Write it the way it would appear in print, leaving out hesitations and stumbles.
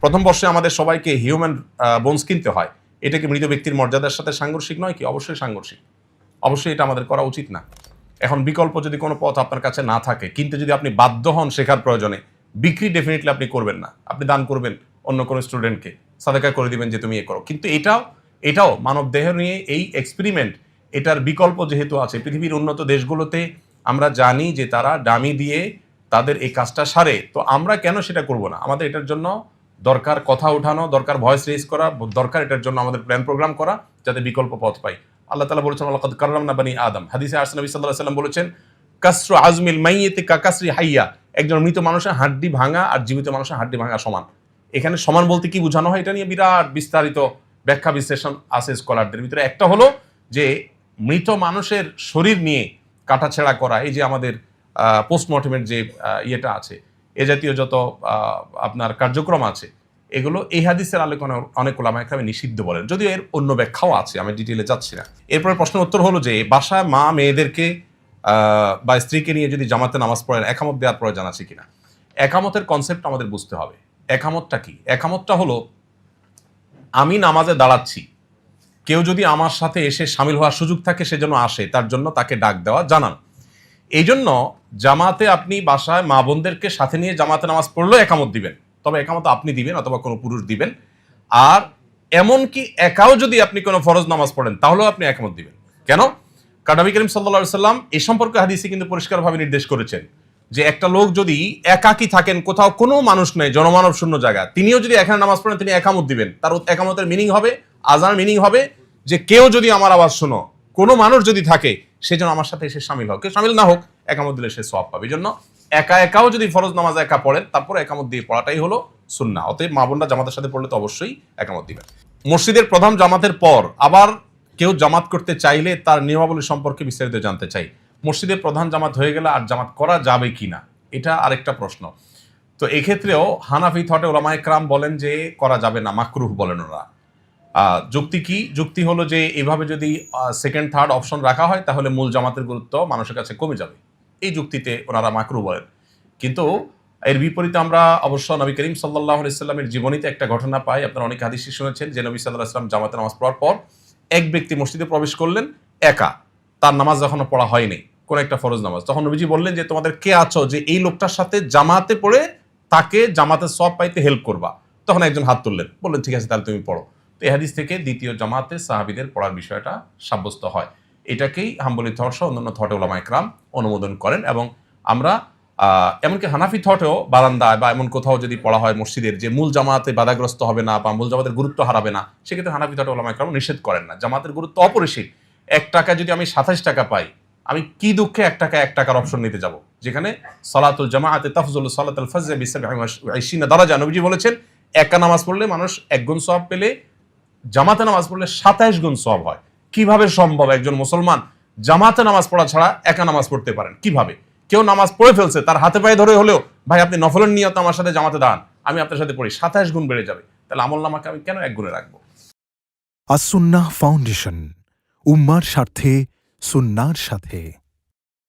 প্রথম বর্ষে আমাদের সবাইকে হিউম্যান বোনস কিনতে হয়, এটা কি মৃত ব্যক্তির মর্যাদার সাথে সাংঘর্ষিক নয় কি? অবশ্যই সাংঘর্ষিক, অবশ্যই এটা আমাদের করা উচিত না। এখন বিকল্প যদি কোনো পথ আপনার কাছে না থাকে, কিন্তু যদি আপনি বাধ্য হন শেখার প্রয়োজনে, বিক্রি ডেফিনেটলি আপনি করবেন না, আপনি দান করবেন অন্য কোনো স্টুডেন্টকে, সাদাকা করে দিবেন যে তুমি এ করো। কিন্তু এটাও মানব দেহ নিয়ে এই এক্সপেরিমেন্ট, এটার বিকল্প যেহেতু আছে, পৃথিবীর উন্নত দেশগুলোতে আমরা জানি যে তারা ডামি দিয়ে তাদের এই কাজটা সারে, তো আমরা কেন সেটা করব না? আমাদের এটার জন্য দরকার কথা ওঠানো, দরকার ভয়েস রেজ করা, দরকার এটার জন্য আমাদের প্ল্যান প্রোগ্রাম করা, যাতে বিকল্প পথ পাই। আল্লাহ তাআলা বলেছেন লাকাদ কাররামনা বানি আদম, হাদিসে আসছে নবী সাল্লাল্লাহু আলাইহি ওয়াসাল্লাম বলেছেন কাসরু আজমিল মাইয়িতি কাকাসরি হাইয়া, একজন মৃত মানুষের হাড্ডি ভাঙা আর জীবিত মানুষের হাড্ডি ভাঙা সমান। এখানে সমান বলতে কি বোঝানো হয়, এটা নিয়ে বিরাট বিস্তারিত ব্যাখ্যা বিশ্লেষণ আছে স্কলারদের ভিতরে। একটা হলো যে মৃত মানুষের শরীর নিয়ে কাটাছেঁড়া করা, এই যে আমাদের পোস্টমর্টেমের যে ইয়েটা আছে, এ জাতীয় যত আপনার কার্যক্রম আছে, এগুলো এই হাদিসের আলোচনা অনেক ওলামায়ে কেরাম নিষিদ্ধ বলেন, যদিও এর অন্য ব্যাখ্যাও আছে, আমি ডিটেইলে যাচ্ছি না। এরপরে প্রশ্নের উত্তর হলো যে বাসায় মা মেয়েদেরকে বা স্ত্রীকে নিয়ে যদি জামাতে নামাজ পড়েন, একামত দেওয়ার প্রয়োজন আছে কিনা? একামতের কনসেপ্ট আমাদের বুঝতে হবে। একামতটা কি? একামতটা হলো আমি নামাজে দাঁড়াচ্ছি, কেউ যদি আমার সাথে এসে শামিল হওয়ার সুযোগ থাকে সেজন্য আসে, তার জন্য তাকে ডাক দেওয়া, জানান। এই জন্য জামাতে আপনি বাসায় মা বোনদেরকে সাথে নিয়ে জামাতে নামাজ পড়লেও একামত দিবেন, তবে একামত আপনি দিবেন অথবা কোনো পুরুষ দিবেন। আর এমনকি একাও যদি আপনি কোনো ফরজ নামাজ পড়েন তাহলেও আপনি একামত দিবেন। কেন? কারণ নবী করিম সাল্লাল্লাহু আলাইহি সাল্লাম এই সম্পর্কে হাদিসে কিন্তু পরিষ্কারভাবে নির্দেশ করেছেন যে একটা লোক যদি একাকী থাকেন, কোথাও কোনো মানুষ নেই, জনমানব শূন্য জায়গা, তিনিও যদি এখানে নামাজ পড়েন, তিনি একামত দিবেন। তার একামতের মিনিং হবে, আজান মিনিং হবে যে কেউ যদি আমার আওয়াজ শোনো, কোনো মানুষ যদি থাকে, সে যেন আমার সাথে এসে শামিল হোক, কেউ শামিল না হোক, একামত দিলে সে সওয়াব পাবে। এই জন্য একাও যদি ফরজ নামাজ একা পড়েন, তারপরে একামত দিয়ে পড়াটাই হলো সুন্নাহ। অতএব মা বোনরা জামাতের সাথে পড়লে তো অবশ্যই একামত দিবেন। মসজিদের প্রধান জামাতের পর আবার কেউ জামাত করতে চাইলে তার নিয়মাবলী সম্পর্কে বিস্তারিত জানতে চাই। মসজিদের প্রধান জামাত হয়ে গেলে আর জামাত করা যাবে কিনা, এটা আরেকটা প্রশ্ন। তো এক্ষেত্রেও হানাফি থটে ওলামায়ে কেরাম বলেন যে করা যাবে না, মাকরুহ বলেন ওরা। যুক্তি কি? যুক্তি হলো যে এভাবে যদি সেকেন্ড থার্ড অপশন রাখা হয়, তাহলে মূল জামাতের গুরুত্ব মানুষের কাছে কমে যাবে। এই যুক্তিতে ওনারা মাকরুহ বলেন। কিন্তু এর বিপরীতে আমরা অবশ্য নবী করিম সাল্লাল্লাহু আলাইহি সাল্লামের জীবনীতে একটা ঘটনা পাই। আপনারা অনেক হাদিস শুনেছেন যে নবী সাল্লাল্লাহু আলাইহি সাল্লাম জামাতে নামাজ পড়ার পর এক ব্যক্তি মসজিদে প্রবেশ করলেন একা, তার নামাজ এখনো পড়া হয়নি, কোন একটা ফরজ নামাজ। তখন নবীজি বললেন যে তোমাদের কে আছো যে এই লোকটার সাথে জামাতে পড়ে তাকে জামাতের সওয়াব পাইতে হেল্প করবা? তখন একজন হাত তুললেন, বললেন ঠিক আছে তাহলে তুমি পড়ো। তো এই হাদিস থেকে দ্বিতীয় জামাতে সাহাবীদের পড়ার বিষয়টা সাব্যস্ত হয়। এটাকেই হাম্বলি থট সহ অন্যান্য থটে ওলামায়ে কেরাম অনুমোদন করেন। এবং আমরা এমনকি হানাফি থটেও বারান্দায় বা এমন কোথাও যদি পড়া হয় মসজিদের, যে মূল জামাতে বাধাগ্রস্ত হবে না বা মূল জামাতের গুরুত্ব হারাবে না, সেক্ষেত্রে হানাফি থটে ওলামায়ে কেরাম নিষেধ করেন না। জামাতের গুরুত্ব অপরিসীম। 1 টাকা যদি আমি 27 টাকা পাই, আমি কি দুঃখে 1 টাকার অপশন নিতে যাব, যেখানে সালাতুল জামাআতে তাফজুলু সালাতুল ফজর বি27 দারাজা। নবীজি বলেছেন একা নামাজ পড়লে মানুষ 1 গুণ সওয়াব পেলে জামাতে নামাজ পড়লে 27 গুণ সওয়াব হয়। কিভাবে সম্ভব একজন মুসলমান জামাতে নামাজ পড়া ছাড়া একা নামাজ পড়তে পারেন? কিভাবে? কেউ নামাজ পড়ে ফেলছে, তার হাতে পায়ে ধরে হলেও ভাই আপনি নফলের নিয়ত আমার সাথে জামাতে দাঁড়ান, আমি আপনার সাথে পড়ি, 27 গুণ বেড়ে যাবে। তাহলে আমলনামাকে আমি কেন 1 গুণে রাখবো? আস-সুন্নাহ ফাউন্ডেশন, উম্মার স্বার্থে সুন্নাহর সাথে।